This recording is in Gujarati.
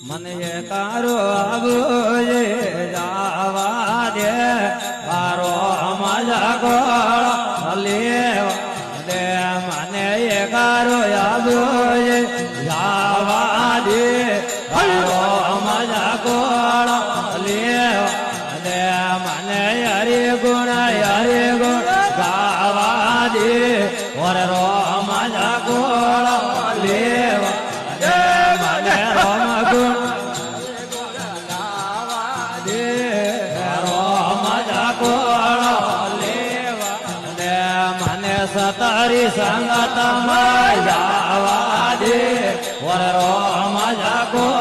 મને તારો આવો જાવા દે તારો મજા ગોળ લેવા દે મને તારો આવો જાવા દે તારો મજા ગોળ લેવા દે મને હરે ગુણ ગાવા દે ઓર રો મજા ગોળ લેવા દે મને રોમ ગુણ તારી સંગત માં જાવા દે વર રો મજા કો